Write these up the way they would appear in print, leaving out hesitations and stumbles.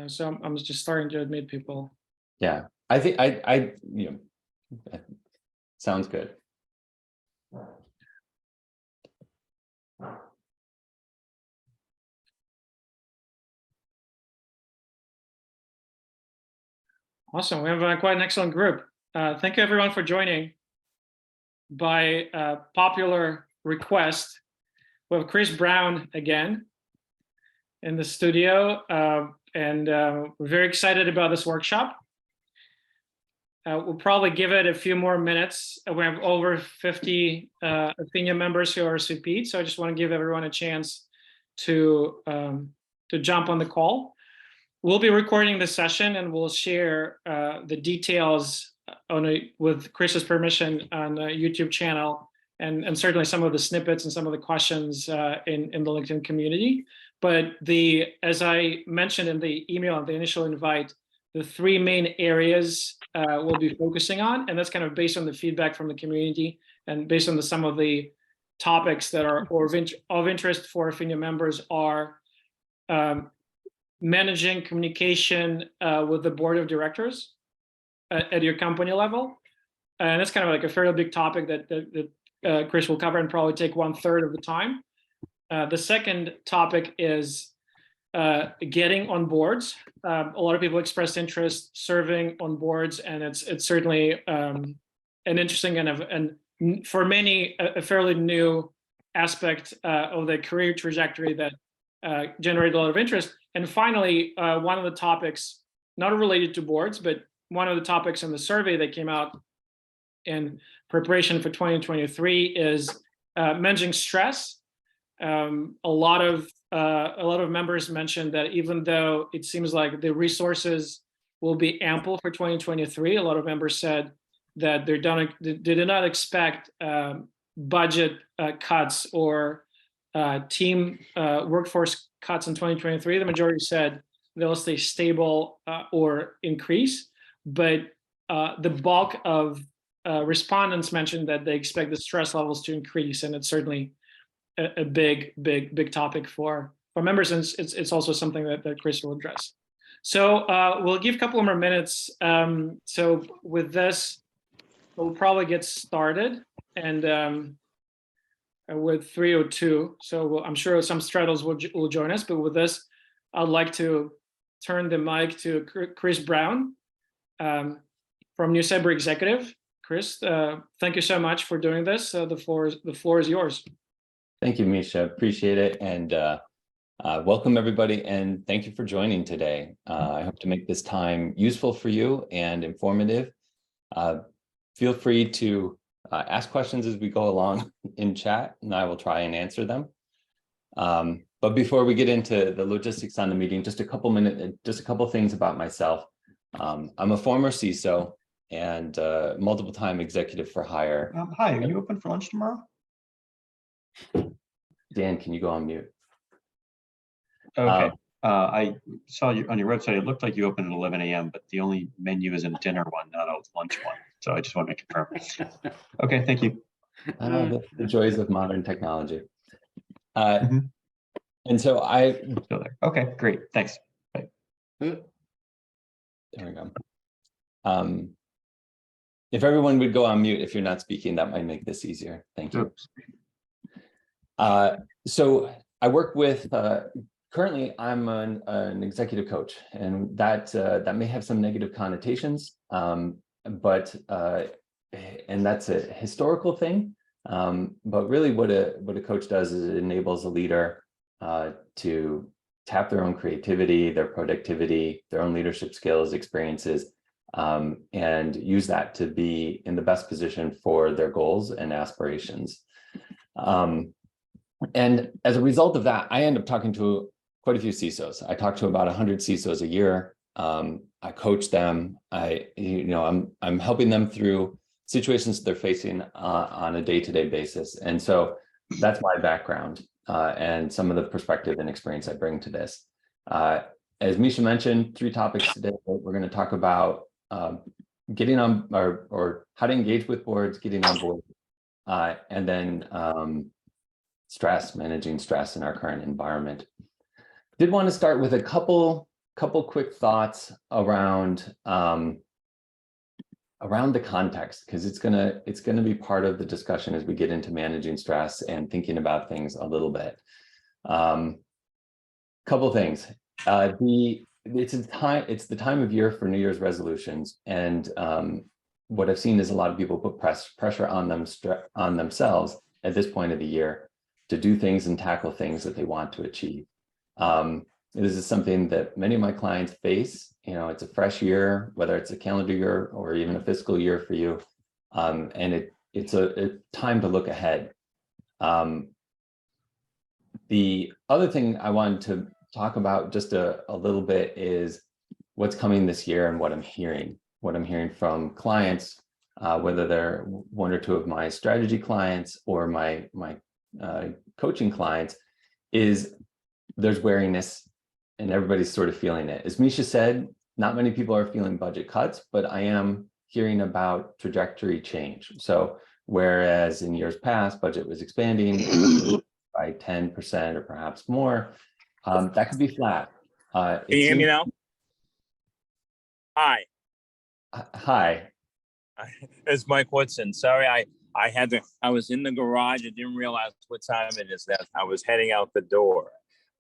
So I'm just starting to admit people. Yeah, I think I sounds good. Awesome. We have quite an excellent group. Thank you everyone for joining. By popular request, we have Chris Brown again in the studio, and we're very excited about this workshop. We'll probably give it a few more minutes. We have over 50 Athenia members who are RSVP'd, so I just want to give everyone a chance to jump on the call. We'll be recording this session and we'll share the details with Chris's permission on the YouTube channel, and certainly some of the snippets and some of the questions in the LinkedIn community. But as I mentioned in the email, the initial invite, the three main areas we'll be focusing on, and that's kind of based on the feedback from the community and based on some of the topics that are of interest for Athenia members are managing communication with the board of directors at your company level. And that's kind of like a fairly big topic that Chris will cover and probably take 1/3 of the time. The second topic is getting on boards. A lot of people expressed interest serving on boards, and it's certainly an interesting and for many a fairly new aspect of the career trajectory that generated a lot of interest. And finally, one of the topics, not related to boards, but one of the topics in the survey that came out in preparation for 2023 is managing stress. A lot of members mentioned that even though it seems like the resources will be ample for 2023, a lot of members said that they did not expect budget cuts or team workforce cuts in 2023. The majority said they'll stay stable or increase, but the bulk of respondents mentioned that they expect the stress levels to increase, and it's certainly a big topic for members, and it's also something that Chris will address. So we'll give a couple more minutes. So with this, we'll probably get started, and with 3:02. So I'm sure some straddles will join us, but with this, I'd like to turn the mic to Chris Brown from NewsCyber Executive. Chris, thank you so much for doing this. The floor is yours. Thank you, Misha. Appreciate it, and welcome everybody, and thank you for joining today. I hope to make this time useful for you and informative. Feel free to ask questions as we go along in chat, and I will try and answer them. But before we get into the logistics on the meeting, just a couple things about myself. I'm a former CISO and multiple-time executive for hire. Hi, are you open for lunch tomorrow? Dan, can you go on mute? Okay. I saw you on your website. It looked like you opened at 11 a.m., but the only menu is a dinner one, not a lunch one. So I just want to confirm. Okay, thank you. The joys of modern technology. And so Still there. Okay, great. Thanks. Bye. There we go. If everyone would go on mute if you're not speaking, that might make this easier. Thank you. So I work with, currently I'm an executive coach, and that may have some negative connotations, but and that's a historical thing. But really what a coach does is it enables a leader to tap their own creativity, their productivity, their own leadership skills, experiences, and use that to be in the best position for their goals and aspirations. And as a result of that, I end up talking to quite a few CISOs. I talk to about 100 CISOs a year. I coach them. I'm helping them through situations they're facing on a day-to-day basis. And so that's my background and some of the perspective and experience I bring to this. As Misha mentioned, 3 topics today. We're going to talk about getting on or how to engage with boards, getting on board, and then managing stress in our current environment. Did want to start with a couple couple quick thoughts around around the context, because it's gonna be part of the discussion as we get into managing stress and thinking about things a little bit. Couple things. It's the time of year for New Year's resolutions, and what I've seen is a lot of people put pressure on themselves at this point of the year to do things and tackle things that they want to achieve. This is something that many of my clients face. You know, it's a fresh year, whether it's a calendar year or even a fiscal year for you, and it's a time to look ahead. The other thing I wanted to talk about just a little bit is what's coming this year and what I'm hearing from clients, whether they're one or two of my strategy clients or my coaching clients, is there's wariness and everybody's sort of feeling it. As Misha said, not many people are feeling budget cuts, but I am hearing about trajectory change. So whereas in years past, budget was expanding by 10% or perhaps more, that could be flat. Can you hear me now? Hi, Hi. it's Mike Woodson. Sorry, I was in the garage. I didn't realize what time it is. That I was heading out the door.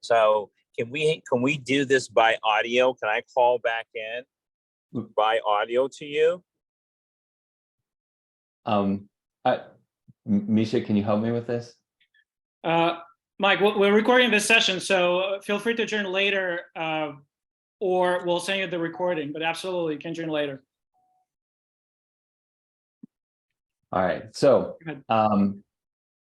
So can we do this by audio? Can I call back in by audio to you? Misha, can you help me with this? Mike, we're recording this session, so feel free to join later, or we'll send you the recording, but absolutely, you can join later. All right, so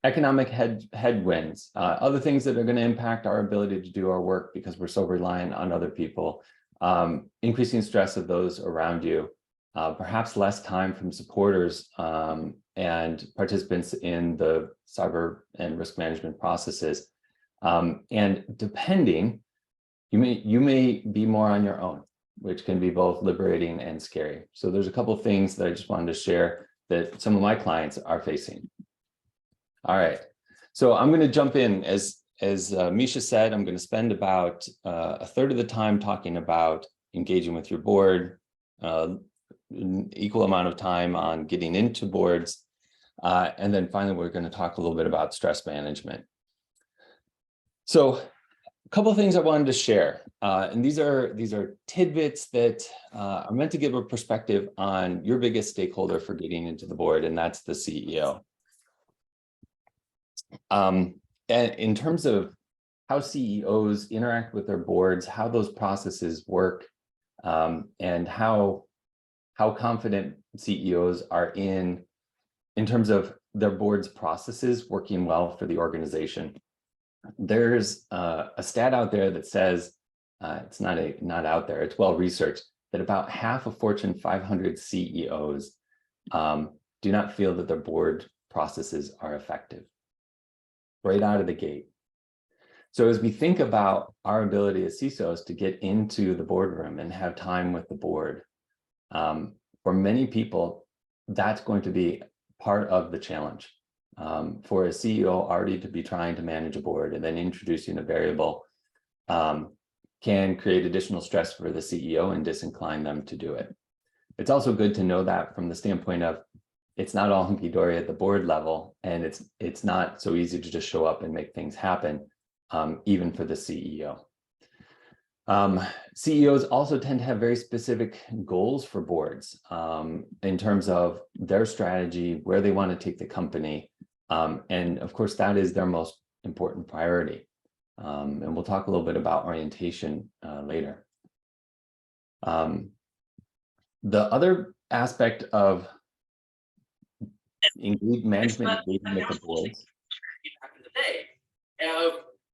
economic headwinds, other things that are going to impact our ability to do our work because we're so reliant on other people, increasing stress of those around you, perhaps less time from supporters and participants in the cyber and risk management processes. And depending, you may be more on your own, which can be both liberating and scary. So there's a couple of things that I just wanted to share that some of my clients are facing. All right, so I'm going to jump in. As Misha said, I'm going to spend about a third of the time talking about engaging with your board, an equal amount of time on getting into boards, and then finally we're going to talk a little bit about stress management. So a couple of things I wanted to share, and these are tidbits that are meant to give a perspective on your biggest stakeholder for getting into the board, and that's the CEO. And in terms of how CEOs interact with their boards, how those processes work, and how confident CEOs are in terms of their board's processes working well for the organization. There's a stat out there that says, it's not out there, it's well researched, that about half of Fortune 500 CEOs do not feel that their board processes are effective right out of the gate. So as we think about our ability as CISOs to get into the boardroom and have time with the board, for many people, that's going to be part of the challenge. For a CEO already to be trying to manage a board and then introducing a variable can create additional stress for the CEO and disincline them to do it. It's also good to know that from the standpoint of it's not all hunky-dory at the board level, and it's not so easy to just show up and make things happen, even for the CEO. CEOs also tend to have very specific goals for boards in terms of their strategy, where they want to take the company. And of course, that is their most important priority. And we'll talk a little bit about orientation later. The other aspect of management engagement with the boards.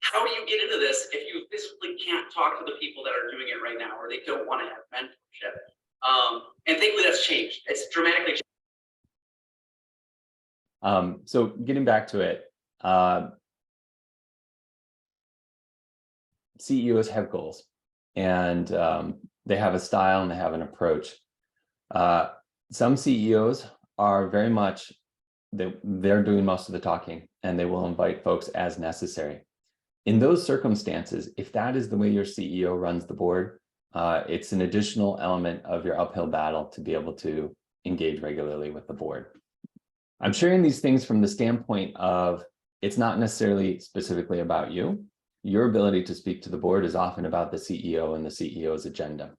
How do you get into this if you physically can't talk to the people that are doing it right now, or they don't want to have mentorship? And thankfully that's changed. It's dramatically changed. So getting back to it, CEOs have goals, and they have a style and they have an approach. Some CEOs are very much, they're doing most of the talking, and they will invite folks as necessary. In those circumstances, if that is the way your CEO runs the board, It's an additional element of your uphill battle to be able to engage regularly with the board. I'm sharing these things from the standpoint of it's not necessarily specifically about you. Your ability to speak to the board is often about the CEO and the CEO's agenda.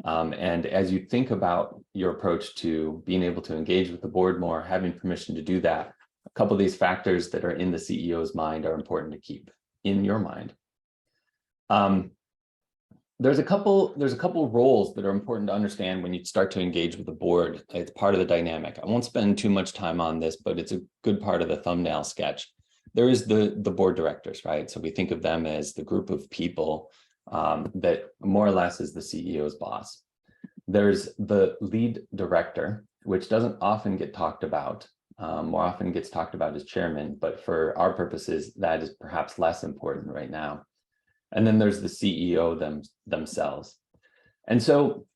And as you think about your approach to being able to engage with the board more, having permission to do that, a couple of these factors that are in the CEO's mind are important to keep in your mind. There's a couple roles that are important to understand when you start to engage with the board. It's part of the dynamic. I won't spend too much time on this, but it's a good part of the thumbnail sketch. There is the board directors, right? So we think of them as the group of people that more or less is the CEO's boss. There's the lead director, which doesn't often get talked about. More often gets talked about as chairman, but for our purposes, that is perhaps less important right now. And then there's the CEO themselves. And so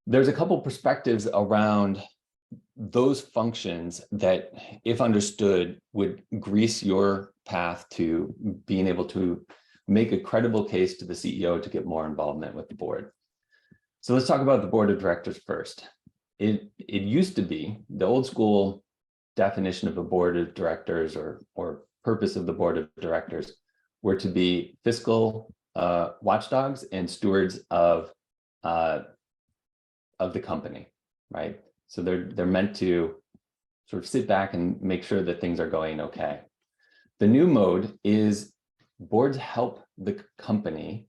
there's a couple perspectives around those functions that, if understood, would grease your path to being able to make a credible case to the CEO to get more involvement with the board. So let's talk about the board of directors first. It used to be the old school definition of a board of directors or purpose of the board of directors were to be fiscal watchdogs and stewards of the company, right? So they're meant to sort of sit back and make sure that things are going okay. The new mode is boards help the company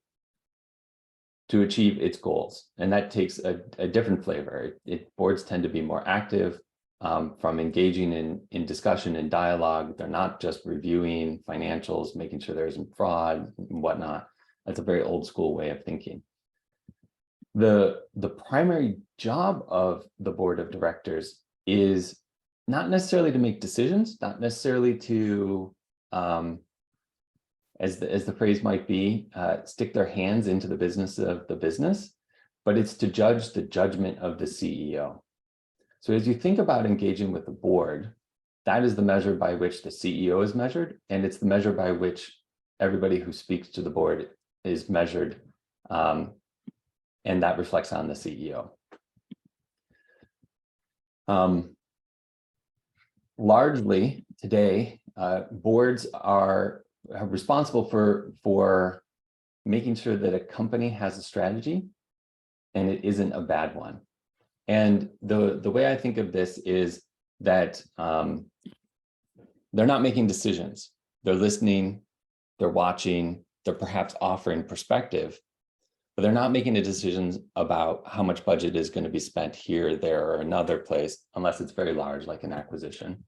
to achieve its goals, and that takes a different flavor. Boards tend to be more active, from engaging in discussion and dialogue. They're not just reviewing financials, making sure there isn't fraud and whatnot. That's a very old school way of thinking. The primary job of the board of directors is not necessarily to make decisions, not necessarily to, as the phrase might be, stick their hands into the business of the business, but it's to judge the judgment of the CEO. So as you think about engaging with the board, that is the measure by which the CEO is measured, and it's the measure by which everybody who speaks to the board is measured, and that reflects on the CEO. Largely today, boards are responsible for making sure that a company has a strategy and it isn't a bad one. And the way I think of this is that they're not making decisions. They're listening, they're watching, they're perhaps offering perspective, but they're not making the decisions about how much budget is going to be spent here, there, or another place, unless it's very large, like an acquisition.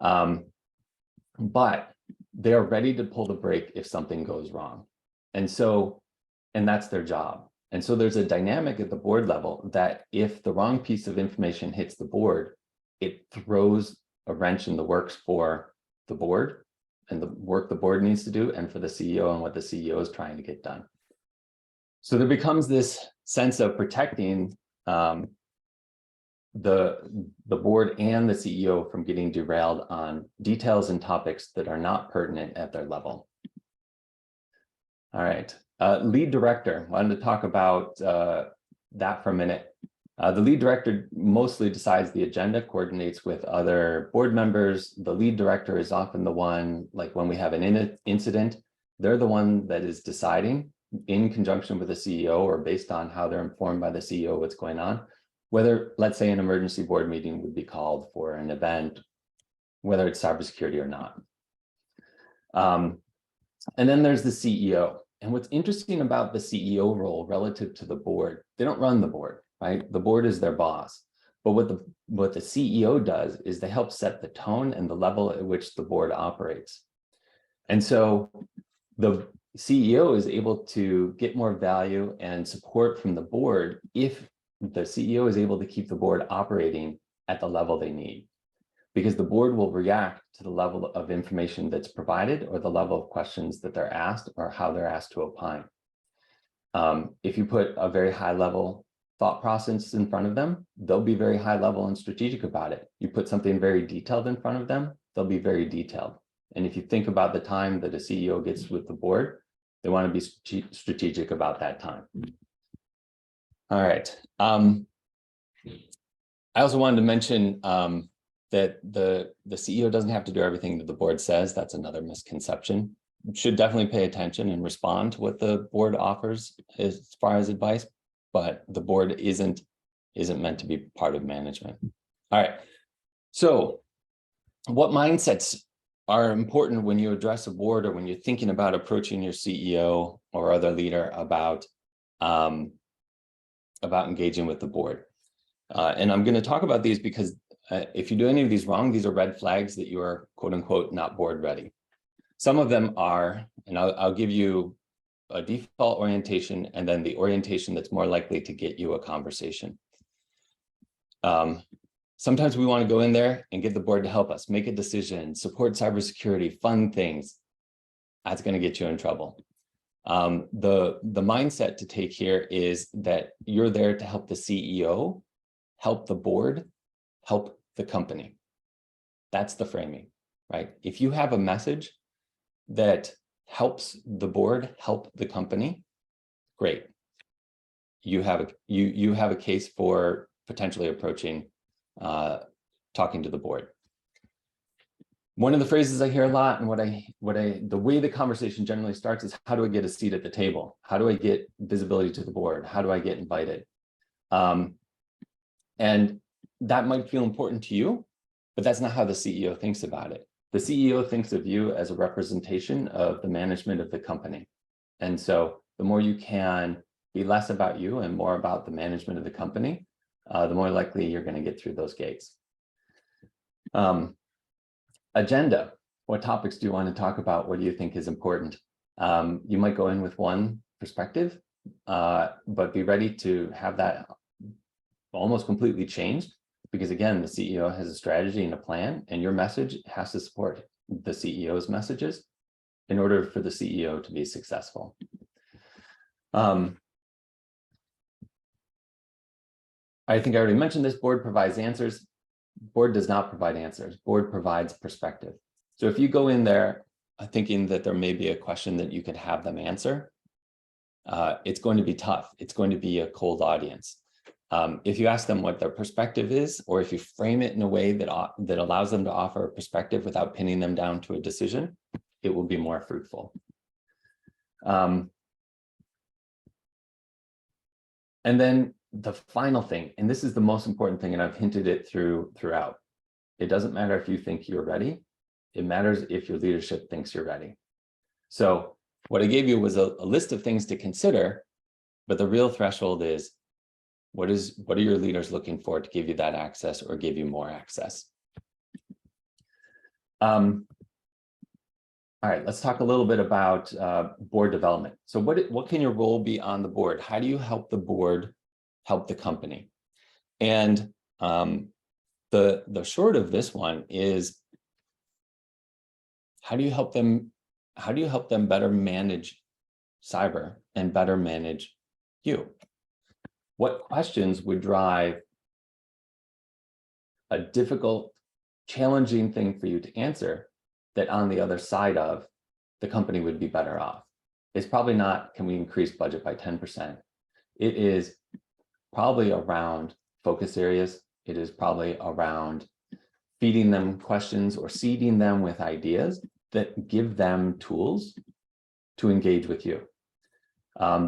But they're ready to pull the brake if something goes wrong. And that's their job. And so there's a dynamic at the board level that if the wrong piece of information hits the board, it throws a wrench in the works for the board and the work the board needs to do, and for the CEO and what the CEO is trying to get done. So there becomes this sense of protecting the board and the CEO from getting derailed on details and topics that are not pertinent at their level. All right, lead director. Wanted to talk about that for a minute. The lead director mostly decides the agenda, coordinates with other board members. The lead director is often the one, like when we have an incident, they're the one that is deciding in conjunction with the CEO or based on how they're informed by the CEO what's going on, whether, let's say, an emergency board meeting would be called for an event, whether it's cybersecurity or not. And then there's the CEO. And what's interesting about the CEO role relative to the board, they don't run the board, right? The board is their boss. But what the CEO does is they help set the tone and the level at which the board operates. And so the CEO is able to get more value and support from the board if the CEO is able to keep the board operating at the level they need, because the board will react to the level of information that's provided or the level of questions that they're asked or how they're asked to opine. If you put a very high level thought process in front of them, they'll be very high level and strategic about it. You put something very detailed in front of them, they'll be very detailed. And if you think about the time that a CEO gets with the board, they want to be strategic about that time. All right. I also wanted to mention that the CEO doesn't have to do everything that the board says. That's another misconception. You should definitely pay attention and respond to what the board offers as far as advice, but the board isn't meant to be part of management. All right. So what mindsets are important when you address a board or when you're thinking about approaching your CEO or other leader about engaging with the board? And I'm going to talk about these because if you do any of these wrong, these are red flags that you are, quote unquote, not board ready. Some of them are, and I'll give you a default orientation and then the orientation that's more likely to get you a conversation. Sometimes we want to go in there and get the board to help us make a decision, support cybersecurity, fund things. That's going to get you in trouble. The mindset to take here is that you're there to help the CEO, help the board, help the company. That's the framing, right? If you have a message that helps the board, help the company, great. You have a case for potentially approaching, talking to the board. One of the phrases I hear a lot, and the way the conversation generally starts is, how do I get a seat at the table? How do I get visibility to the board? How do I get invited? And that might feel important to you, but that's not how the CEO thinks about it. The CEO thinks of you as a representation of the management of the company. And so the more you can be less about you and more about the management of the company, the more likely you're going to get through those gates. Agenda. What topics do you want to talk about? What do you think is important? You might go in with one perspective, but be ready to have that almost completely changed, because again, the CEO has a strategy and a plan, and your message has to support the CEO's messages in order for the CEO to be successful. I think I already mentioned this. Board provides answers. Board does not provide answers. Board provides perspective. So if you go in there thinking that there may be a question that you could have them answer, it's going to be tough. It's going to be a cold audience. If you ask them what their perspective is, or if you frame it in a way that allows them to offer a perspective without pinning them down to a decision, it will be more fruitful. And then the final thing, and this is the most important thing, and I've hinted it throughout. It doesn't matter if you think you're ready. It matters if your leadership thinks you're ready. So what I gave you was a list of things to consider, but the real threshold is, what are your leaders looking for to give you that access or give you more access? All right, let's talk a little bit about board development. So what can your role be on the board? How do you help the board help the company? And the short of this one is, how do you help them better manage cyber and better manage you? What questions would drive a difficult, challenging thing for you to answer that on the other side of the company would be better off? It's probably not, can we increase budget by 10%? It is probably around focus areas. It is probably around feeding them questions or seeding them with ideas that give them tools to engage with you.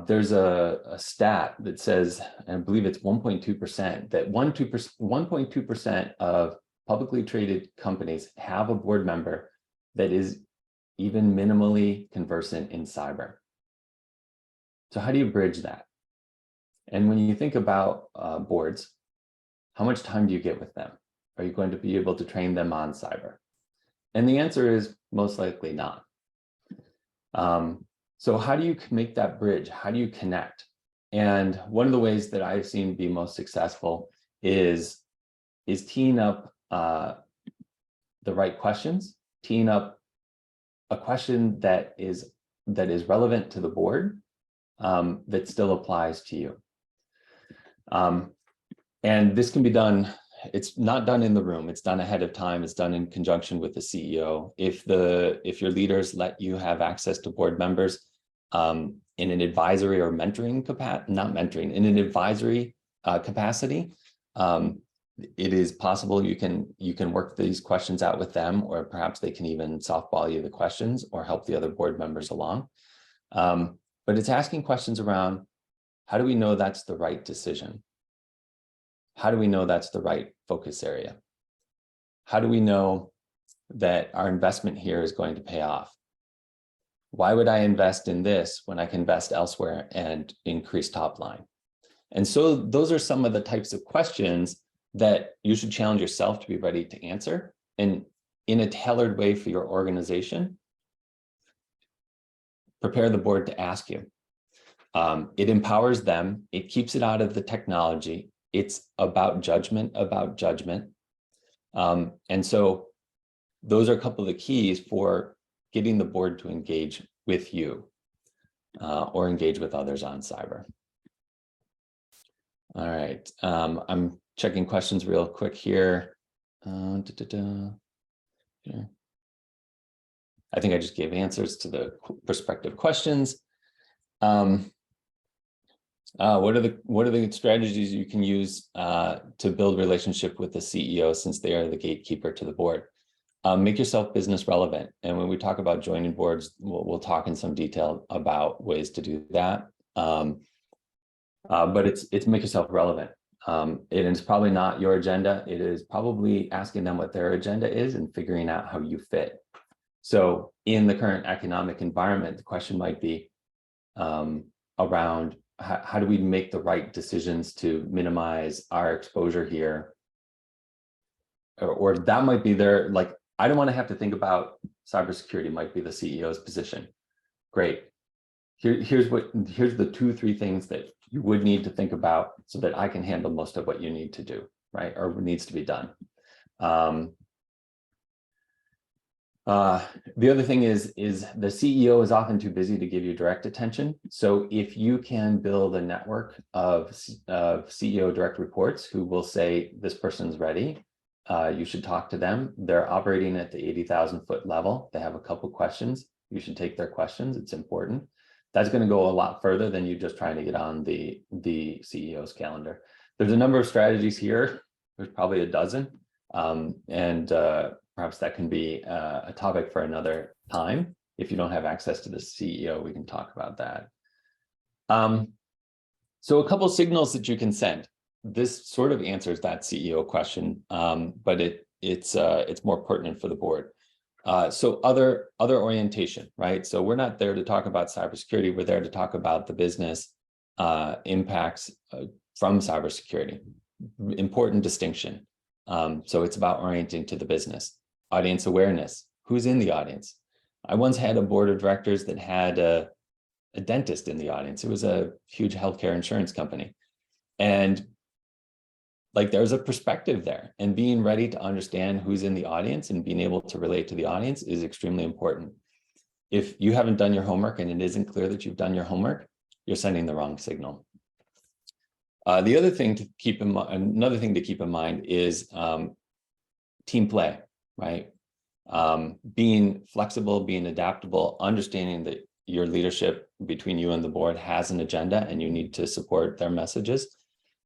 There's a stat that says, and I believe it's 1.2%, that 1.2% of publicly traded companies have a board member that is even minimally conversant in cyber. So how do you bridge that? And when you think about boards, how much time do you get with them? Are you going to be able to train them on cyber? And the answer is most likely not. So how do you make that bridge? How do you connect? And one of the ways that I've seen be most successful is teeing up the right questions, teeing up a question that is relevant to the board, that still applies to you. And this can be done, it's not done in the room, it's done ahead of time, it's done in conjunction with the CEO. If your leaders let you have access to board members, and in an advisory or mentoring capacity, not mentoring, in an advisory capacity, it is possible you can work these questions out with them, or perhaps they can even softball you the questions or help the other board members along. But it's asking questions around, how do we know that's the right decision? How do we know that's the right focus area? How do we know that our investment here is going to pay off? Why would I invest in this when I can invest elsewhere and increase top line? And so those are some of the types of questions that you should challenge yourself to be ready to answer, and in a tailored way for your organization, prepare the board to ask you. It empowers them. It keeps it out of the technology. It's about judgment. And so those are a couple of the keys for getting the board to engage with you or engage with others on cyber. All right, I'm checking questions real quick here. I think I just gave answers to the prospective questions. What are the strategies you can use to build relationship with the CEO, since they are the gatekeeper to the board? Make yourself business relevant. And when we talk about joining boards, we'll talk in some detail about ways to do that. But it's make yourself relevant. It is probably not your agenda. It is probably asking them what their agenda is and figuring out how you fit. So in the current economic environment, the question might be around how do we make the right decisions to minimize our exposure here? Or that might be their, like, I don't want to have to think about cybersecurity, might be the CEO's position. Great. Here's the 2-3 things that you would need to think about so that I can handle most of what you need to do, right? Or needs to be done. The other thing is the CEO is often too busy to give you direct attention. So if you can build a network of CEO direct reports who will say, this person's ready, you should talk to them. They're operating at the 80,000 foot level. They have a couple questions. You should take their questions. It's important. That's going to go a lot further than you just trying to get on the CEO's calendar. There's a number of strategies here. There's probably a dozen. Perhaps that can be a topic for another time. If you don't have access to the CEO, we can talk about that. So a couple signals that you can send. This sort of answers that CEO question, but it's more pertinent for the board. So other orientation, right? So we're not there to talk about cybersecurity. We're there to talk about the business impacts from cybersecurity. Important distinction. So it's about orienting to the business. Audience awareness. Who's in the audience? I once had a board of directors that had a dentist in the audience. It was a huge healthcare insurance company. And like there's a perspective there, and being ready to understand who's in the audience and being able to relate to the audience is extremely important. If you haven't done your homework and it isn't clear that you've done your homework, you're sending the wrong signal. The other thing to keep in mind, another thing to keep in mind is team play, right? Being flexible, being adaptable, understanding that your leadership between you and the board has an agenda and you need to support their messages.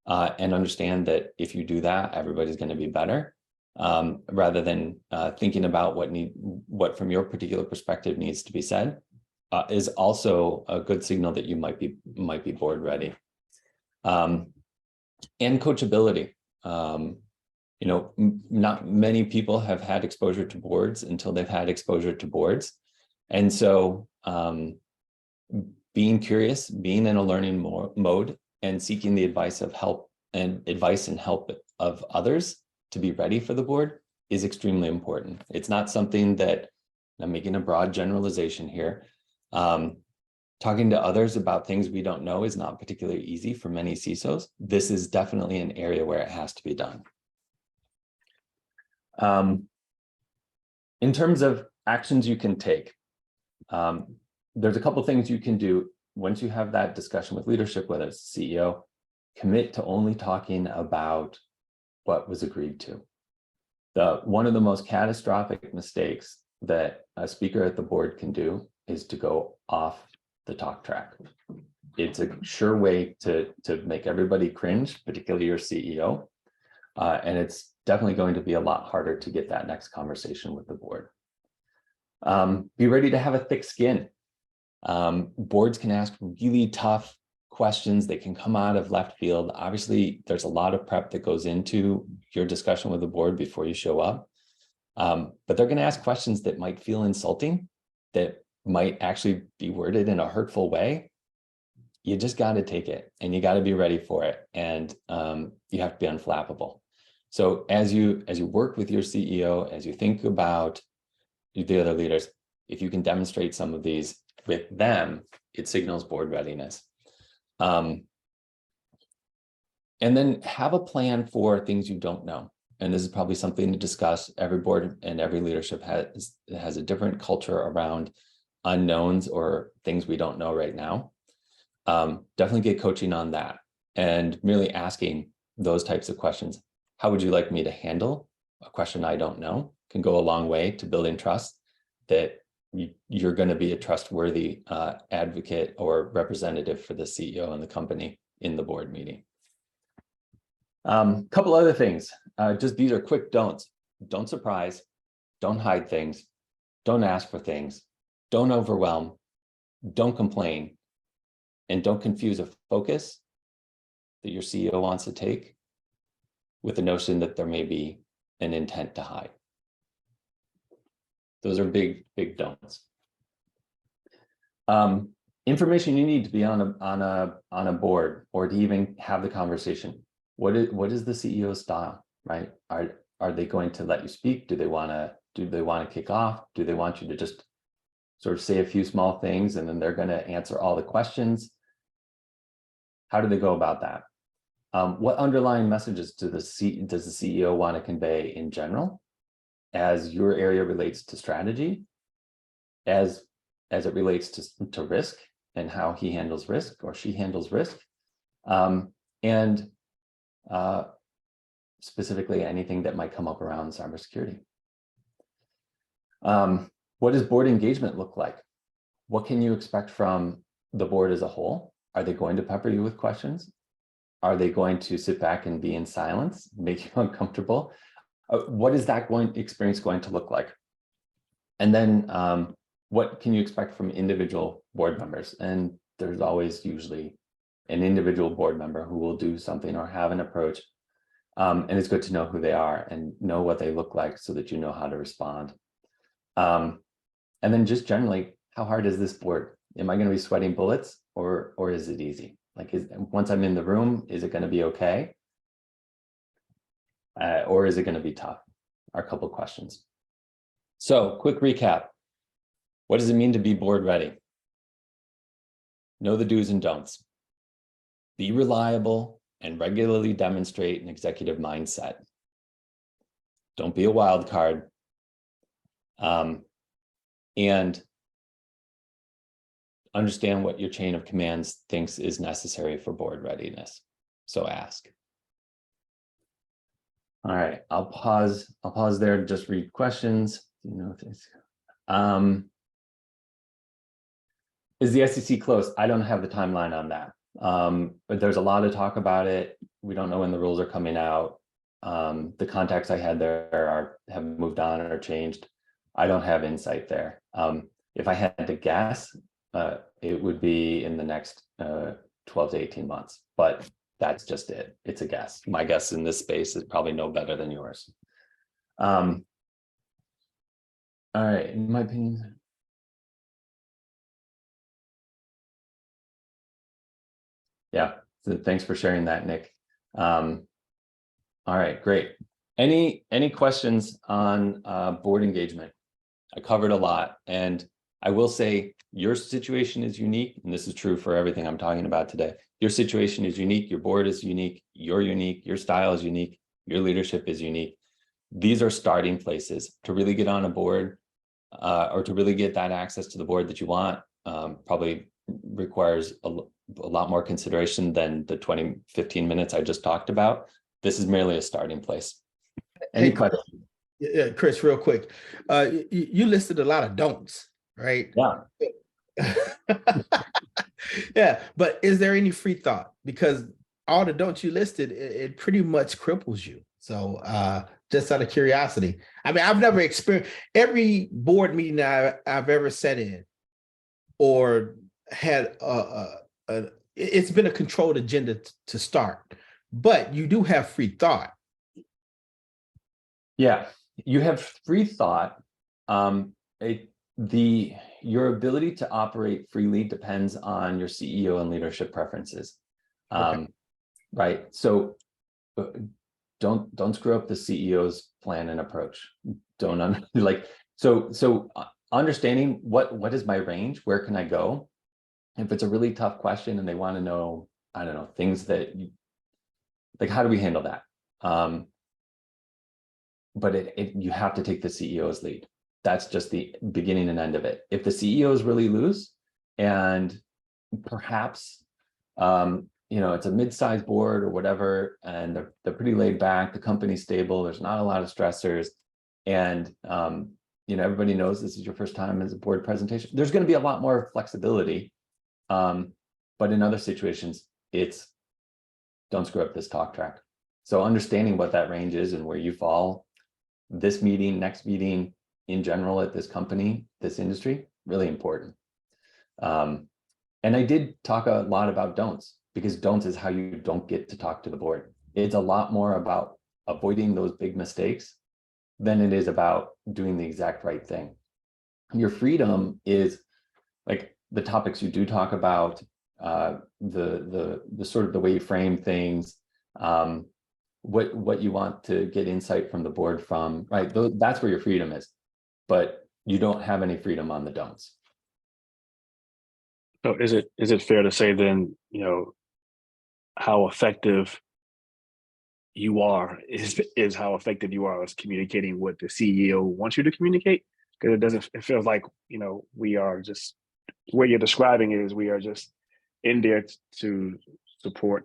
And understand that if you do that, everybody's going to be better, rather than thinking about what from your particular perspective needs to be said, is also a good signal that you might be board ready. And coachability. Not many people have had exposure to boards until they've had exposure to boards, and so being curious, being in a learning mode, and seeking the advice and help of others to be ready for the board is extremely important. It's not something that, I'm making a broad generalization here. Talking to others about things we don't know is not particularly easy for many CISOs. This is definitely an area where it has to be done. In terms of actions you can take, there's a couple things you can do. Once you have that discussion with leadership, whether it's the CEO, commit to only talking about what was agreed to. One of the most catastrophic mistakes that a speaker at the board can do is to go off the talk track. It's a sure way to make everybody cringe, particularly your CEO. And it's definitely going to be a lot harder to get that next conversation with the board. Be ready to have a thick skin. Boards can ask really tough questions. They can come out of left field. Obviously, there's a lot of prep that goes into your discussion with the board before you show up. But they're going to ask questions that might feel insulting, that might actually be worded in a hurtful way. You just got to take it, and you got to be ready for it, and you have to be unflappable. So as you work with your CEO, as you think about the other leaders, if you can demonstrate some of these with them, it signals board readiness. And then have a plan for things you don't know. And this is probably something to discuss. Every board and every leadership has a different culture around unknowns or things we don't know right now. Definitely get coaching on that, and merely asking those types of questions. How would you like me to handle a question I don't know? Can go a long way to building trust that you're going to be a trustworthy advocate or representative for the CEO and the company in the board meeting. Couple other things, just these are quick don'ts. Don't surprise, don't hide things, don't ask for things, don't overwhelm, don't complain, and don't confuse a focus that your CEO wants to take with the notion that there may be an intent to hide. Those are big don'ts. Information you need to be on a board or to even have the conversation. What is the CEO's style, right? Are they going to let you speak? Do they want to kick off? Do they want you to just sort of say a few small things and then they're going to answer all the questions? How do they go about that? What underlying messages does the CEO want to convey in general, as your area relates to strategy, as it relates to risk and how he handles risk or she handles risk, and specifically anything that might come up around cybersecurity. What does board engagement look like? What can you expect from the board as a whole? Are they going to pepper you with questions? Are they going to sit back and be in silence, make you uncomfortable? What is that experience going to look like? And then what can you expect from individual board members? And there's always usually an individual board member who will do something or have an approach. And it's good to know who they are and know what they look like so that you know how to respond. And then just generally, how hard is this board? Am I going to be sweating bullets or is it easy? Like, once I'm in the room, is it going to be okay? Or is it going to be tough? Are a couple of questions. So, quick recap. What does it mean to be board ready? Know the do's and don'ts. Be reliable and regularly demonstrate an executive mindset. Don't be a wild card. And understand what your chain of commands thinks is necessary for board readiness. So ask. All right, I'll pause there to just read questions. Is the SEC close? I don't have the timeline on that. But there's a lot of talk about it. We don't know when the rules are coming out. The contacts I had there have moved on or changed. I don't have insight there. If I had to guess, it would be in the next 12 to 18 months, but that's just it. It's a guess. My guess in this space is probably no better than yours. All right, in my opinion. Yeah, so thanks for sharing that, Nick. All right, great. Any questions on board engagement? I covered a lot, and I will say your situation is unique, and this is true for everything I'm talking about today. Your situation is unique, your board is unique, you're unique, your style is unique, your leadership is unique. These are starting places to really get on a board or to really get that access to the board that you want. Probably requires a lot more consideration than the 15 minutes I just talked about. This is merely a starting place. Any questions? Yeah, Chris, real quick. You listed a lot of don'ts, right? Yeah. Yeah, but is there any free thought? Because all the don'ts you listed, it pretty much cripples you. So just out of curiosity. I mean, I've never experienced every board meeting I've ever sat in or had it's been a controlled agenda to start, but you do have free thought. Yeah, you have free thought. Your ability to operate freely depends on your CEO and leadership preferences. Okay. Right. So don't screw up the CEO's plan and approach. Understanding what is my range, where can I go? If it's a really tough question and they want to know, I don't know, things that like, how do we handle that? But you have to take the CEO's lead. That's just the beginning and end of it. If the CEO is really loose and perhaps, it's a mid-sized board or whatever, and they're pretty laid back, the company's stable, there's not a lot of stressors, and everybody knows this is your first time as a board presentation, there's going to be a lot more flexibility. But in other situations, it's don't screw up this talk track. So understanding what that range is and where you fall, this meeting, next meeting, in general at this company, this industry, really important. And I did talk a lot about don'ts, because don'ts is how you don't get to talk to the board. It's a lot more about avoiding those big mistakes than it is about doing the exact right thing. Your freedom is like the topics you do talk about, the sort of the way you frame things, what you want to get insight from the board from, right? That's where your freedom is, but you don't have any freedom on the don'ts. So is it fair to say then, how effective you are is how effective you are as communicating what the CEO wants you to communicate? Because it feels like, we are just, what you're describing is we are just in there to support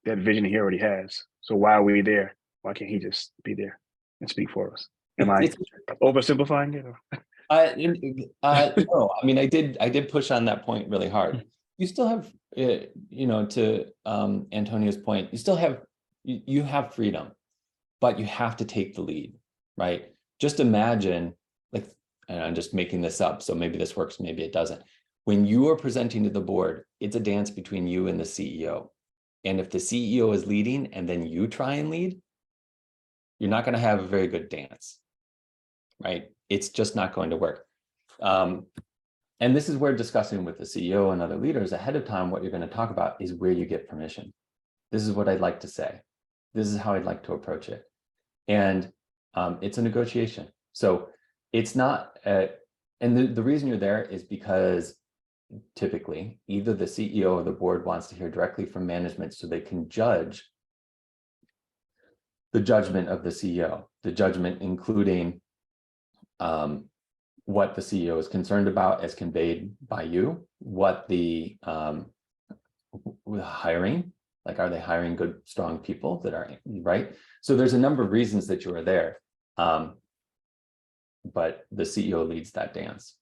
that vision he already has. So why are we there? Why can't he just be there and speak for us? Am I oversimplifying it? No, I mean, I did push on that point really hard. You still have, to Antonio's point, you have freedom, but you have to take the lead, right? Just imagine, and I'm just making this up, so maybe this works, maybe it doesn't. When you are presenting to the board, it's a dance between you and the CEO. And if the CEO is leading and then you try and lead, you're not going to have a very good dance, right? It's just not going to work. And this is where discussing with the CEO and other leaders ahead of time, what you're going to talk about is where you get permission. This is what I'd like to say. This is how I'd like to approach it. And it's a negotiation. So it's not, and the reason you're there is because typically either the CEO or the board wants to hear directly from management so they can judge the judgment of the CEO, the judgment including what the CEO is concerned about as conveyed by you, what the hiring, like, are they hiring good, strong people that are right? So there's a number of reasons that you are there, but the CEO leads that dance.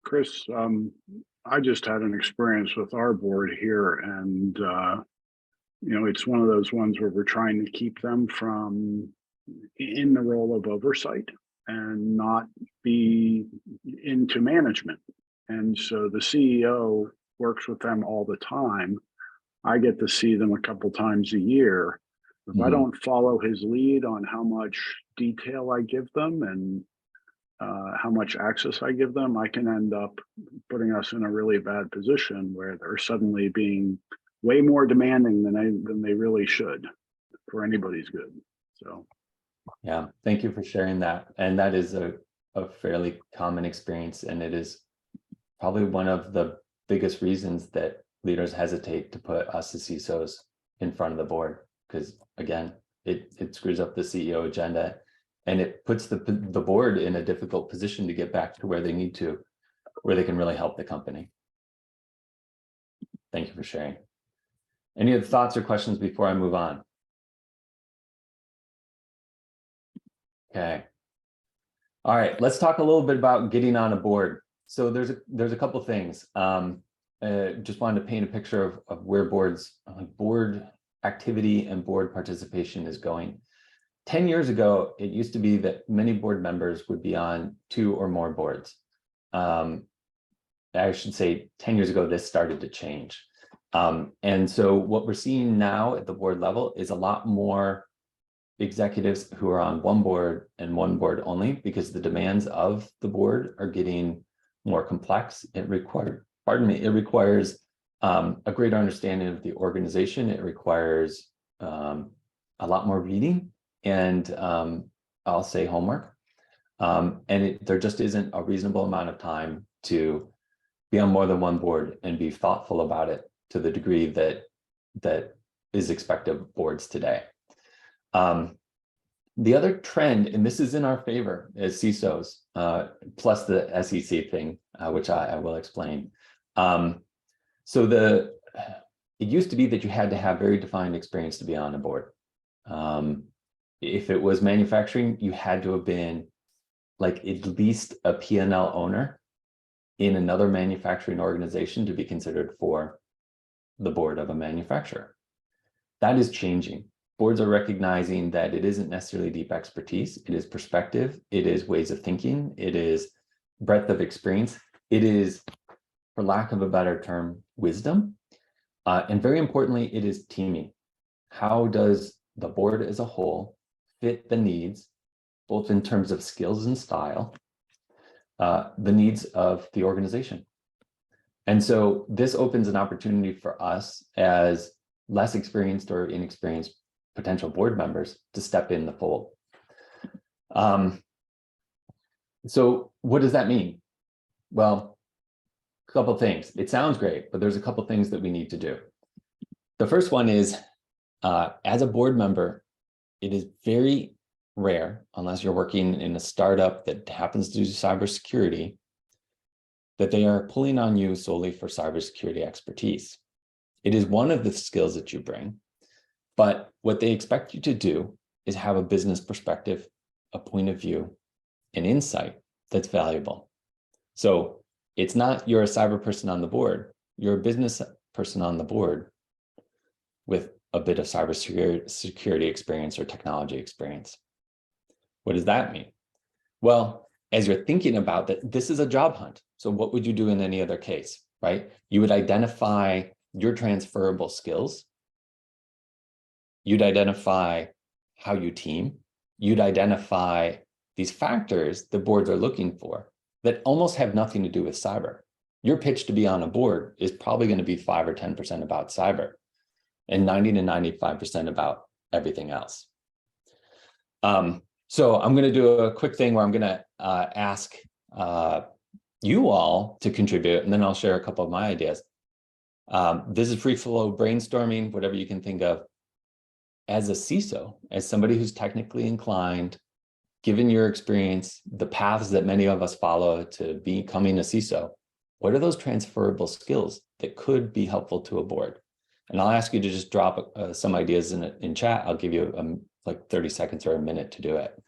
Chris, I just had an experience with our board here, and it's one of those ones where we're trying to keep them from in the role of oversight and not be into management. And so the CEO works with them all the time. I get to see them a couple times a year. If I don't follow his lead on how much detail I give them and how much access I give them, I can end up putting us in a really bad position where they're suddenly being way more demanding than they really should for anybody's good. So. Yeah, thank you for sharing that. And that is a fairly common experience. And it is probably one of the biggest reasons that leaders hesitate to put us as CISOs in front of the board. Because again, it screws up the CEO agenda and it puts the board in a difficult position to get back to where they need to, where they can really help the company. Thank you for sharing. Any other thoughts or questions before I move on? Okay. All right, let's talk a little bit about getting on a board. So there's a couple things. Just wanted to paint a picture of where board activity and board participation is going. 10 years ago, it used to be that many board members would be on 2 or more boards. I should say 10 years ago, this started to change. And so what we're seeing now at the board level is a lot more executives who are on one board and one board only, because the demands of the board are getting more complex. It requires a greater understanding of the organization. It requires a lot more reading and I'll say homework. And there just isn't a reasonable amount of time to be on more than one board and be thoughtful about it to the degree that is expected of boards today. The other trend, and this is in our favor as CISOs, plus the SEC thing, which I will explain. So it used to be that you had to have very defined experience to be on a board. If it was manufacturing, you had to have been like at least a P&L owner in another manufacturing organization to be considered for the board of a manufacturer. That is changing. Boards are recognizing that it isn't necessarily deep expertise. It is perspective. It is ways of thinking. It is breadth of experience. It is, for lack of a better term, wisdom. And very importantly, it is teaming. How does the board as a whole fit the needs, both in terms of skills and style, the needs of the organization? And so this opens an opportunity for us as less experienced or inexperienced potential board members to step in the fold. So what does that mean? Well, a couple of things. It sounds great, but there's a couple of things that we need to do. The first one is, as a board member, it is very rare, unless you're working in a startup that happens to do cybersecurity, that they are pulling on you solely for cybersecurity expertise. It is one of the skills that you bring, but what they expect you to do is have a business perspective, a point of view, an insight that's valuable. So it's not you're a cyber person on the board, you're a business person on the board with a bit of cybersecurity experience or technology experience. What does that mean? Well, as you're thinking about that, this is a job hunt. So what would you do in any other case, right? You would identify your transferable skills. You'd identify how you team. You'd identify these factors the boards are looking for that almost have nothing to do with cyber. Your pitch to be on a board is probably going to be 5 or 10% about cyber and 90 to 95% about everything else. So I'm going to do a quick thing where I'm going to ask you all to contribute, and then I'll share a couple of my ideas. This is free flow brainstorming, whatever you can think of. As a CISO, as somebody who's technically inclined, given your experience, the paths that many of us follow to becoming a CISO, what are those transferable skills that could be helpful to a board? And I'll ask you to just drop some ideas in chat. I'll give you like 30 seconds or a minute to do it.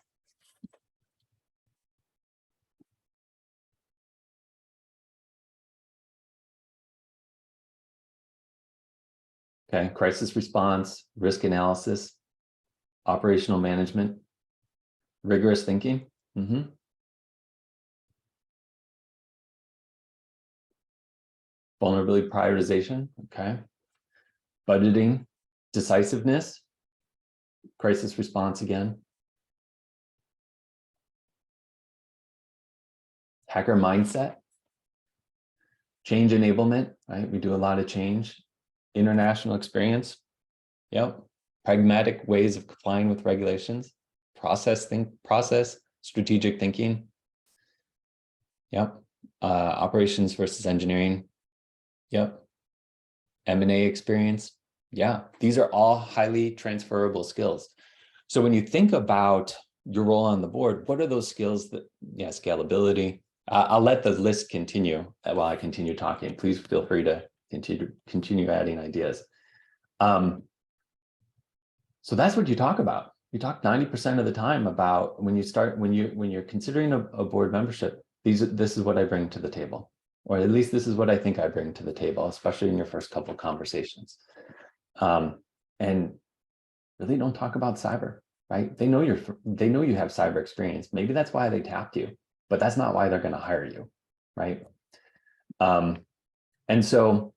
Okay, crisis response, risk analysis, operational management, rigorous thinking. Vulnerability prioritization, okay. Budgeting, decisiveness, crisis response again. Hacker mindset, change enablement, right? We do a lot of change. International experience, yep. Pragmatic ways of complying with regulations, process, strategic thinking, yep. Operations versus engineering, yep. M&A experience, yeah. These are all highly transferable skills. So when you think about your role on the board, what are those skills that, yeah, scalability. I'll let the list continue while I continue talking. Please feel free to continue adding ideas. So that's what you talk about. You talk 90% of the time about when you're considering a board membership, this is what I bring to the table, or at least this is what I think I bring to the table, especially in your first couple of conversations. And really don't talk about cyber, right? They know you have cyber experience. Maybe that's why they tapped you, but that's not why they're going to hire you, right? And so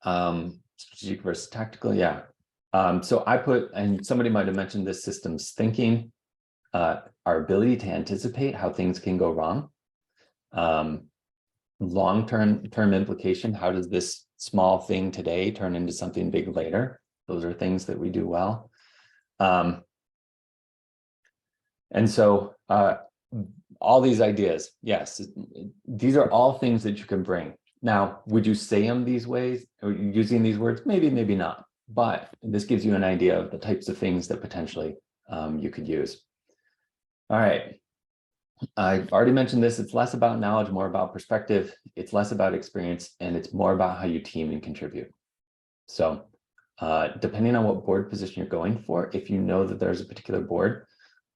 strategic versus tactical, yeah. So I put, and somebody might have mentioned this, systems thinking, our ability to anticipate how things can go wrong. Long-term implication, how does this small thing today turn into something big later? Those are things that we do well. And so all these ideas, yes, these are all things that you can bring. Now, would you say them these ways or using these words? Maybe, maybe not. But this gives you an idea of the types of things that potentially you could use. All right. I've already mentioned this. It's less about knowledge, more about perspective. It's less about experience, and it's more about how you team and contribute. So depending on what board position you're going for, if you know that there's a particular board,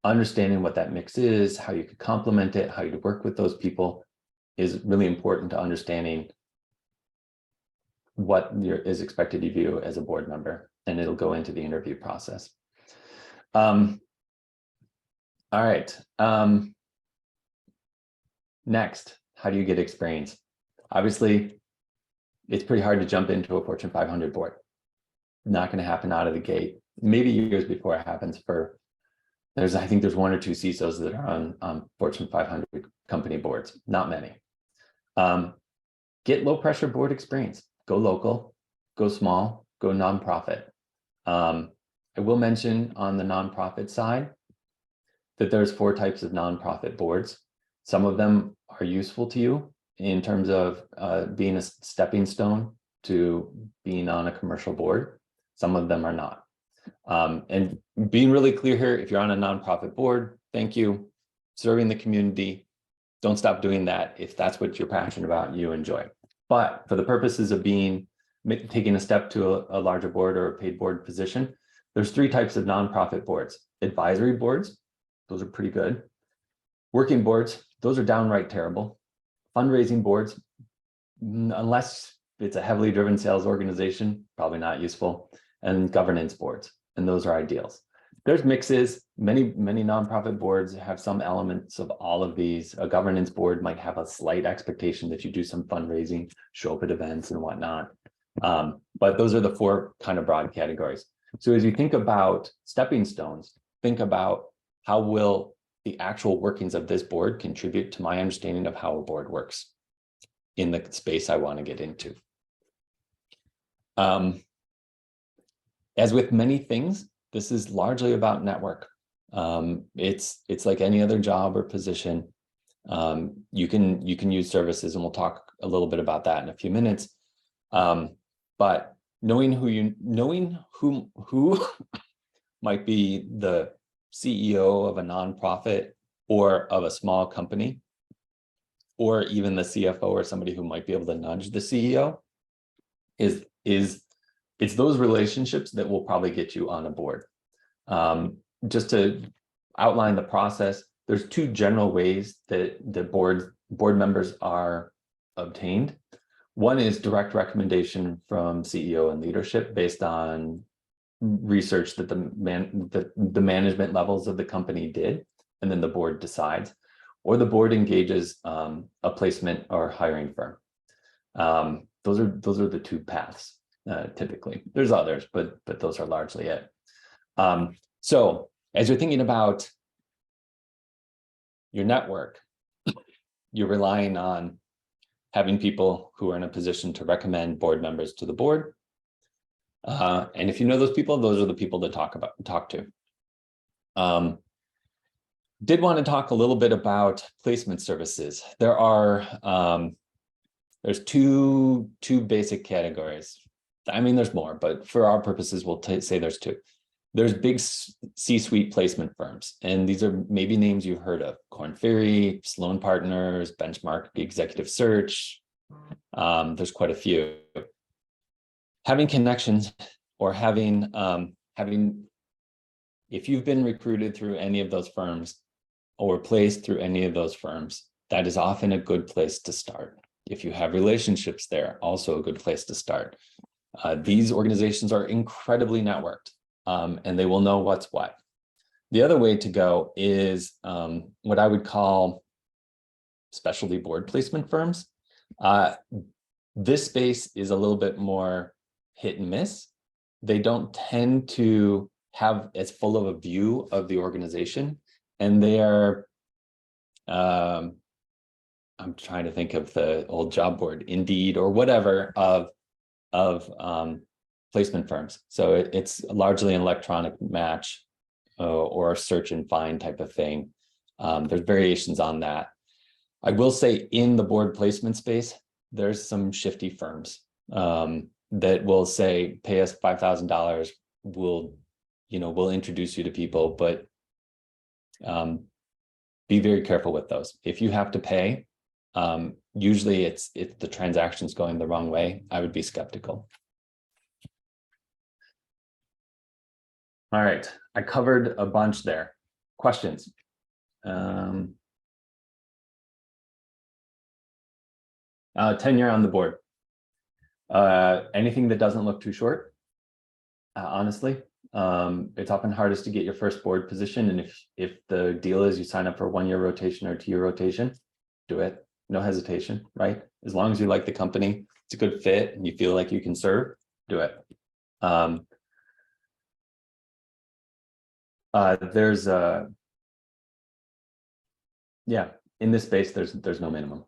understanding what that mix is, how you could complement it, how you work with those people is really important to understanding what is expected of you as a board member, and it'll go into the interview process. All right. Next, how do you get experience? Obviously, it's pretty hard to jump into a Fortune 500 board. Not going to happen out of the gate. Maybe years before it happens. I think there's 1 or 2 CISOs that are on Fortune 500 company boards. Not many. Get low pressure board experience. Go local, go small, go nonprofit. I will mention on the nonprofit side that there's 4 types of nonprofit boards. Some of them are useful to you in terms of being a stepping stone to being on a commercial board. Some of them are not. And being really clear here, if you're on a nonprofit board, thank you. Serving the community, don't stop doing that. If that's what you're passionate about and you enjoy. But for the purposes of taking a step to a larger board or a paid board position, there's 3 types of nonprofit boards. Advisory boards, those are pretty good. Working boards, those are downright terrible. Fundraising boards, unless it's a heavily driven sales organization, probably not useful. And governance boards, and those are ideals. There's mixes. Many nonprofit boards have some elements of all of these. A governance board might have a slight expectation that you do some fundraising, show up at events and whatnot. But those are the 4 kind of broad categories. So as you think about stepping stones, think about how will the actual workings of this board contribute to my understanding of how a board works in the space I want to get into. As with many things, this is largely about network. It's like any other job or position. You can use services, and we'll talk a little bit about that in a few minutes. But knowing who might be the CEO of a nonprofit or of a small company, or even the CFO or somebody who might be able to nudge the CEO, it's those relationships that will probably get you on a board. Just to outline the process, there's 2 general ways that the board members are obtained. One is direct recommendation from CEO and leadership based on research that the management levels of the company did, and then the board decides, or the board engages a placement or hiring firm. Those are the 2 paths. Typically, there's others, but those are largely it. So as you're thinking about your network, you're relying on having people who are in a position to recommend board members to the board. And if you know those people, those are the people to talk to. Did want to talk a little bit about placement services. There's two basic categories. I mean, there's more, but for our purposes, we'll say there's 2. There's big C-suite placement firms, and these are maybe names you've heard of: Korn Ferry, Sloan Partners, Benchmark Executive Search. There's quite a few. Having connections, or having, if you've been recruited through any of those firms or placed through any of those firms, that is often a good place to start. If you have relationships there, also a good place to start. These organizations are incredibly networked, and they will know what's what. The other way to go is what I would call specialty board placement firms. This space is a little bit more hit and miss. They don't tend to have as full of a view of the organization, and they are, I'm trying to think of the old job board, Indeed or whatever, of placement firms. So it's largely an electronic match or search and find type of thing. There's variations on that. I will say in the board placement space, there's some shifty firms that will say, pay us $5,000, we'll introduce you to people, but be very careful with those. If you have to pay, usually it's the transaction's going the wrong way. I would be skeptical. All right, I covered a bunch there. Questions? Tenure on the board. Anything that doesn't look too short, honestly. It's often hardest to get your first board position. And if the deal is you sign up for a 1-year rotation or 2-year rotation, do it. No hesitation, right? As long as you like the company, it's a good fit and you feel like you can serve, do it. In this space, there's no minimum.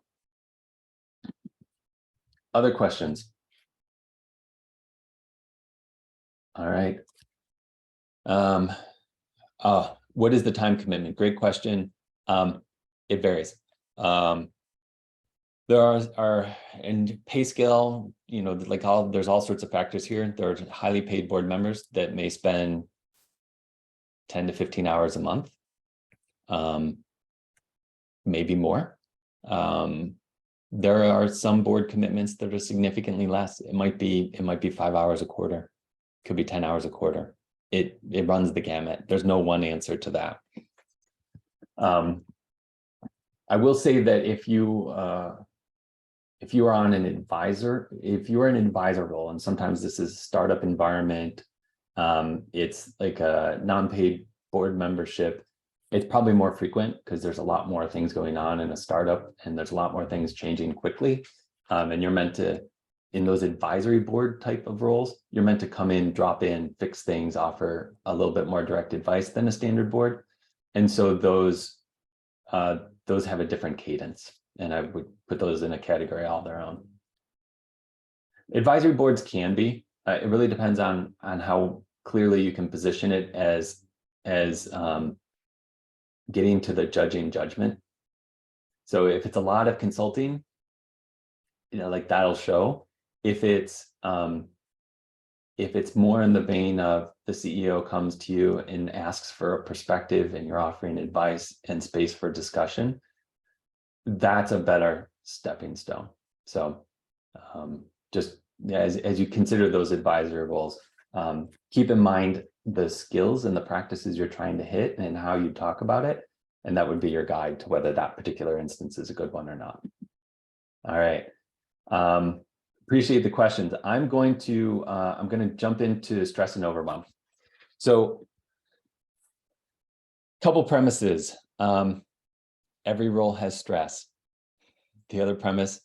Other questions? All right. What is the time commitment? Great question. It varies. There are in pay scale, there's all sorts of factors here. There are highly paid board members that may spend 10 to 15 hours a month, maybe more. There are some board commitments that are significantly less. It might be 5 hours a quarter, could be 10 hours a quarter. It runs the gamut. There's no one answer to that. I will say that if you are an advisor role, and sometimes this is a startup environment, it's like a non-paid board membership, it's probably more frequent because there's a lot more things going on in a startup and there's a lot more things changing quickly. And you're meant to, in those advisory board type of roles, you're meant to come in, drop in, fix things, offer a little bit more direct advice than a standard board. And so those have a different cadence. And I would put those in a category all their own. Advisory boards can be, it really depends on how clearly you can position it as getting to the judging judgment. So if it's a lot of consulting, like that'll show. If it's more in the vein of the CEO comes to you and asks for a perspective and you're offering advice and space for discussion, that's a better stepping stone. So just as you consider those advisory roles, keep in mind the skills and the practices you're trying to hit and how you talk about it. And that would be your guide to whether that particular instance is a good one or not. All right. Appreciate the questions. I'm going to jump into stress and overwhelm. So couple premises. Every role has stress. The other premise,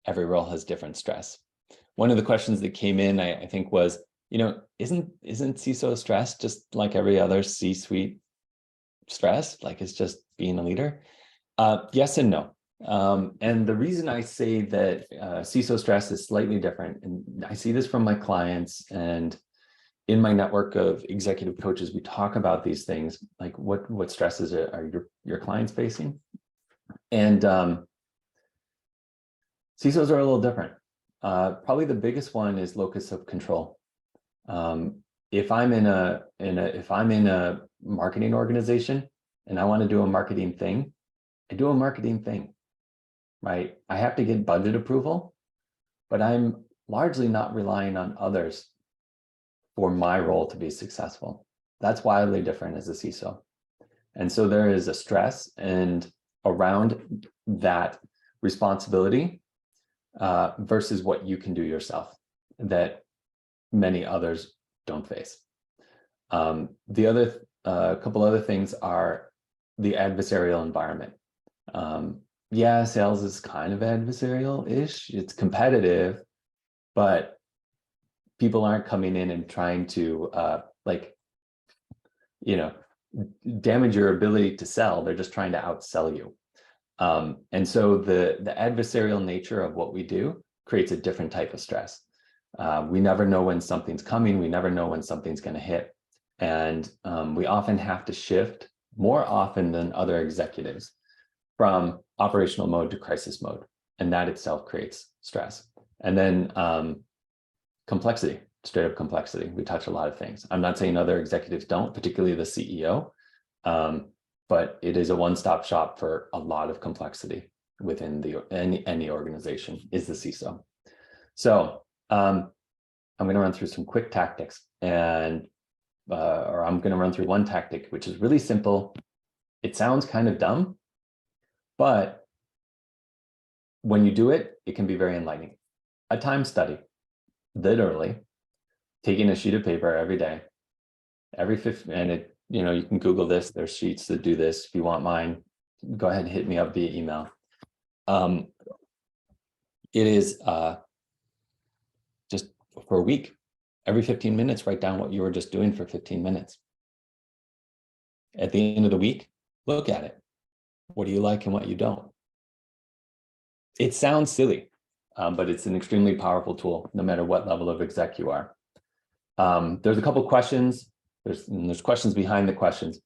every role has different stress. One of the questions that came in, I think, was, isn't CISO stress just like every other C-suite stress? Like it's just being a leader? Yes and no. And the reason I say that CISO stress is slightly different, and I see this from my clients and in my network of executive coaches, we talk about these things, like what stresses are your clients facing? And CISOs are a little different. Probably the biggest one is locus of control. If I'm in a marketing organization and I want to do a marketing thing, I do a marketing thing, right? I have to get budget approval, but I'm largely not relying on others for my role to be successful. That's wildly different as a CISO. And so there is a stress and around that responsibility versus what you can do yourself that many others don't face. The other couple other things are the adversarial environment. Yeah, sales is kind of adversarial-ish. It's competitive, but people aren't coming in and trying to damage your ability to sell. They're just trying to outsell you. And so the adversarial nature of what we do creates a different type of stress. We never know when something's coming. We never know when something's going to hit. And we often have to shift more often than other executives from operational mode to crisis mode. And that itself creates stress. And then complexity, straight up complexity. We touch a lot of things. I'm not saying other executives don't, particularly the CEO, but it is a one-stop shop for a lot of complexity within any organization is the CISO. So I'm going to run through some quick tactics or I'm going to run through one tactic, which is really simple. It sounds kind of dumb, but when you do it, it can be very enlightening. A time study, literally taking a sheet of paper every day, every 15 minutes, you can Google this. There's sheets that do this. If you want mine, go ahead and hit me up via email. It is just for a week, every 15 minutes, write down what you were just doing for 15 minutes. At the end of the week, look at it. What do you like and what you don't? It sounds silly, but it's an extremely powerful tool, no matter what level of exec you are. There's a couple questions. There's questions behind the questions.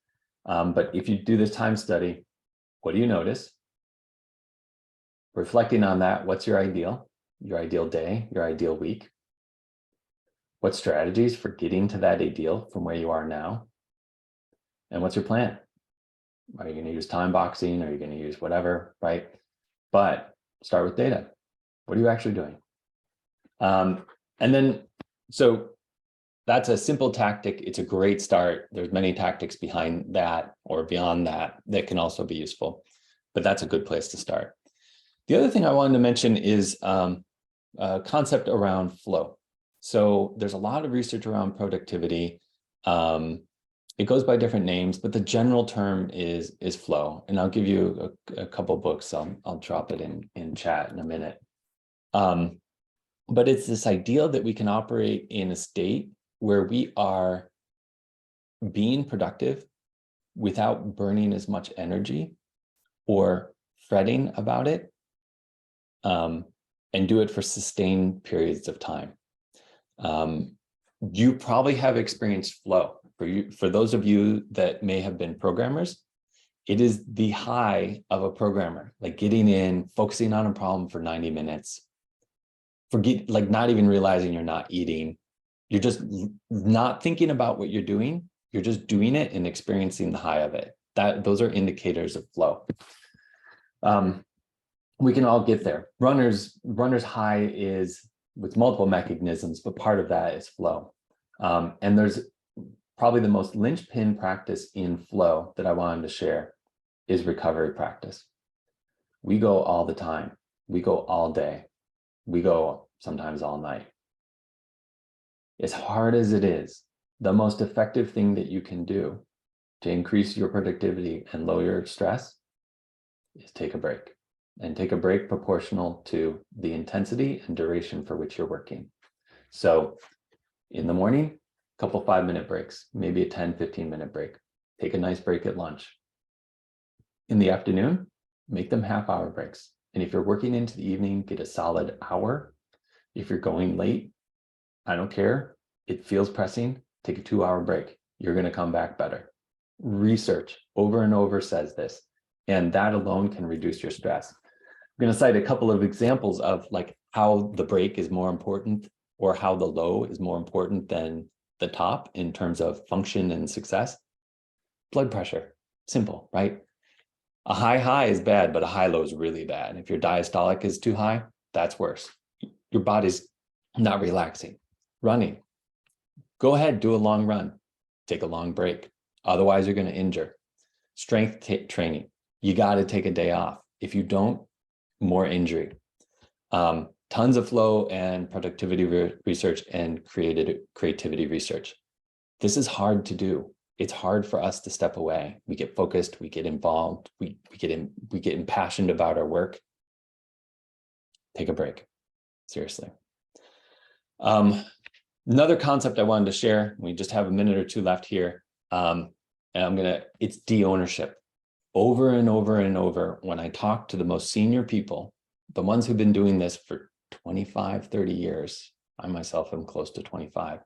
But if you do this time study, what do you notice? Reflecting on that, what's your ideal day, your ideal week? What strategies for getting to that ideal from where you are now? And what's your plan? Are you going to use time boxing? Are you going to use whatever, right? But start with data. What are you actually doing? And then, so that's a simple tactic. It's a great start. There's many tactics behind that or beyond that that can also be useful, but that's a good place to start. The other thing I wanted to mention is a concept around flow. So there's a lot of research around productivity. It goes by different names, but the general term is flow. And I'll give you a couple books. I'll drop it in chat in a minute. But it's this idea that we can operate in a state where we are being productive without burning as much energy or fretting about it, and do it for sustained periods of time. You probably have experienced flow. For those of you that may have been programmers, it is the high of a programmer, like getting in, focusing on a problem for 90 minutes, like not even realizing you're not eating. You're just not thinking about what you're doing. You're just doing it and experiencing the high of it. Those are indicators of flow. We can all get there. Runner's high is with multiple mechanisms, but part of that is flow. And there's probably the most linchpin practice in flow that I wanted to share is recovery practice. We go all the time. We go all day. We go sometimes all night. As hard as it is, the most effective thing that you can do to increase your productivity and lower your stress is take a break, and take a break proportional to the intensity and duration for which you're working. So in the morning, a couple 5-minute breaks, maybe a 10, 15-minute break. Take a nice break at lunch. In the afternoon, make them half-hour breaks. And if you're working into the evening, get a solid hour. If you're going late, I don't care. It feels pressing. Take a 2-hour break. You're going to come back better. Research over and over says this, and that alone can reduce your stress. I'm going to cite a couple of examples of like how the break is more important or how the low is more important than the top in terms of function and success. Blood pressure, simple, right? A high is bad, but a high low is really bad. If your diastolic is too high, that's worse. Your body's not relaxing. Running, go ahead, do a long run, take a long break. Otherwise, you're going to injure. Strength training, you got to take a day off. If you don't, more injury. Tons of flow and productivity research and creativity research. This is hard to do. It's hard for us to step away. We get focused, we get involved, we get impassioned about our work. Take a break, seriously. Another concept I wanted to share, we just have a minute or two left here. And it's de-ownership. Over and over and over, when I talk to the most senior people, the ones who've been doing this for 25, 30 years, I myself am close to 25,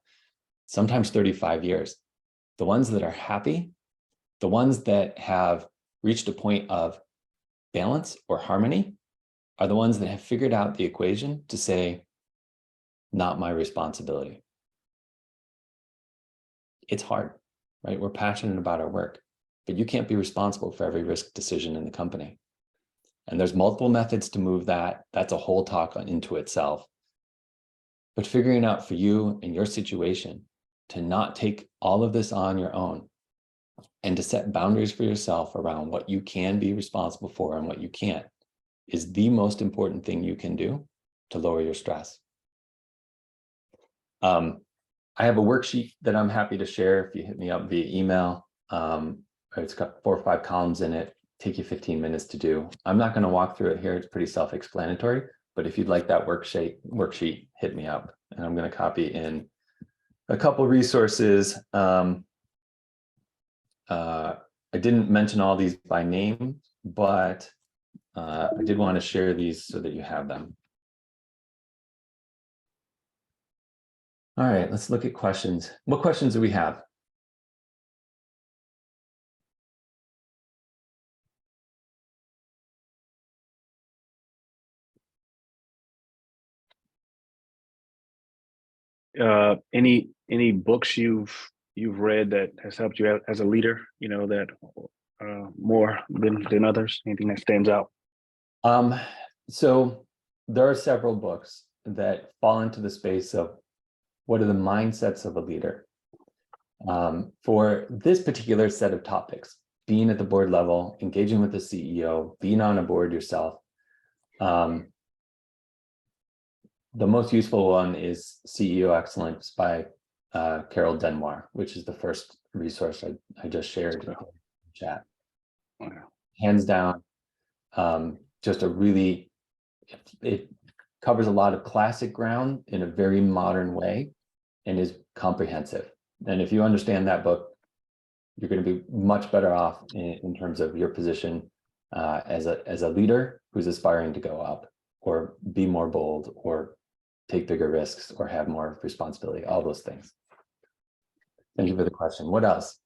sometimes 35 years. The ones that are happy, the ones that have reached a point of balance or harmony are the ones that have figured out the equation to say, not my responsibility. It's hard, right? We're passionate about our work, but you can't be responsible for every risk decision in the company. And there's multiple methods to move that. That's a whole talk into itself. But figuring out for you and your situation to not take all of this on your own and to set boundaries for yourself around what you can be responsible for and what you can't is the most important thing you can do to lower your stress. I have a worksheet that I'm happy to share if you hit me up via email. It's got 4 or 5 columns in it, take you 15 minutes to do. I'm not going to walk through it here. It's pretty self-explanatory, but if you'd like that worksheet, hit me up and I'm going to copy in a couple resources. I didn't mention all these by name, but I did want to share these so that you have them. All right, let's look at questions. What questions do we have? Any books you've read that has helped you as a leader, you know, that more than others? Anything that stands out? So there are several books that fall into the space of what are the mindsets of a leader. For this particular set of topics, being at the board level, engaging with the CEO, being on a board yourself, the most useful one is CEO Excellence by Carol Denoir, which is the first resource I just shared in the chat. Okay. Hands down, just a really, it covers a lot of classic ground in a very modern way and is comprehensive. And if you understand that book, you're going to be much better off in terms of your position as a leader who's aspiring to go up or be more bold or take bigger risks or have more responsibility, all those things. Thank you for the question. What else?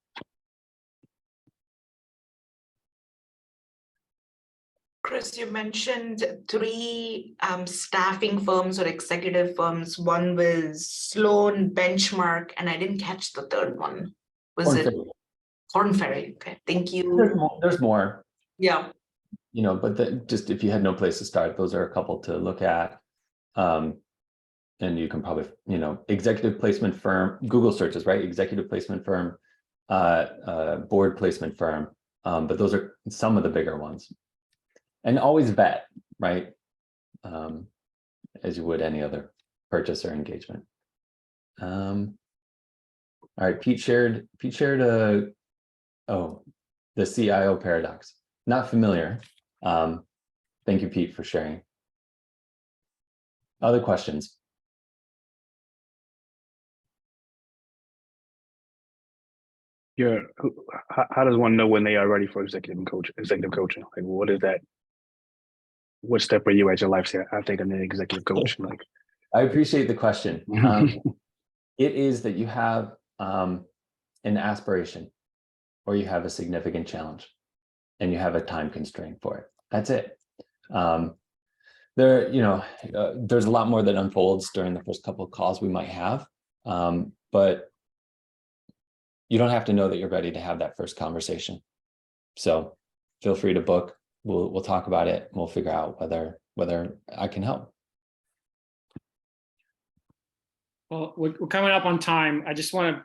Chris, you mentioned 3 staffing firms or executive firms. One was Sloan, Benchmark, and I didn't catch the third one. Was it Korn Ferry? Okay, thank you. There's more. Yeah. You know, but just if you had no place to start, those are a couple to look at. And you can probably, you know, executive placement firm, Google searches, right? Executive placement firm, board placement firm. But those are some of the bigger ones. And always vet, right? As you would any other purchase or engagement. All right, Pete shared the CIO paradox. Not familiar. Thank you, Pete, for sharing. Other questions? How does one know when they are ready for executive coaching? Like, what is that? What step are you at your life say, I think I'm an executive coach? Like, I appreciate the question. It is that you have an aspiration or you have a significant challenge and you have a time constraint for it. That's it. There's a lot more that unfolds during the first couple of calls we might have, but you don't have to know that you're ready to have that first conversation. So feel free to book. We'll talk about it. We'll figure out whether I can help. Well, we're coming up on time. I just want to,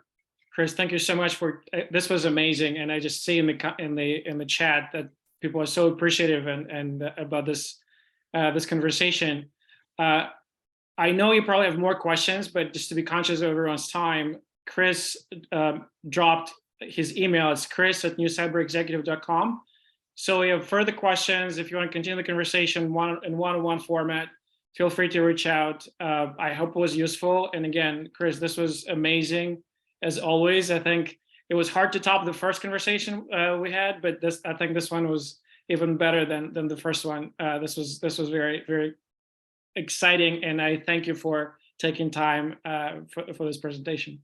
Chris, thank you so much for this. Was amazing, and I just see in the chat that people are so appreciative and about this this conversation. I know you probably have more questions, but just to be conscious of everyone's time, Chris dropped his email. It's chris@newcyberexecutive.com. So we have further questions. If you want to continue the conversation in one-on-one format, feel free to reach out. I hope it was useful. And again, Chris, this was amazing as always. I think it was hard to top the first conversation we had, but I think this one was even better than the first one. This was very, very exciting, and I thank you for taking time for this presentation.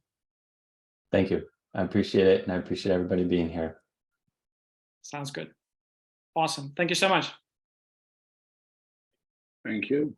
Thank you. I appreciate it, and I appreciate everybody being here. Sounds good. Awesome. Thank you so much. Thank you.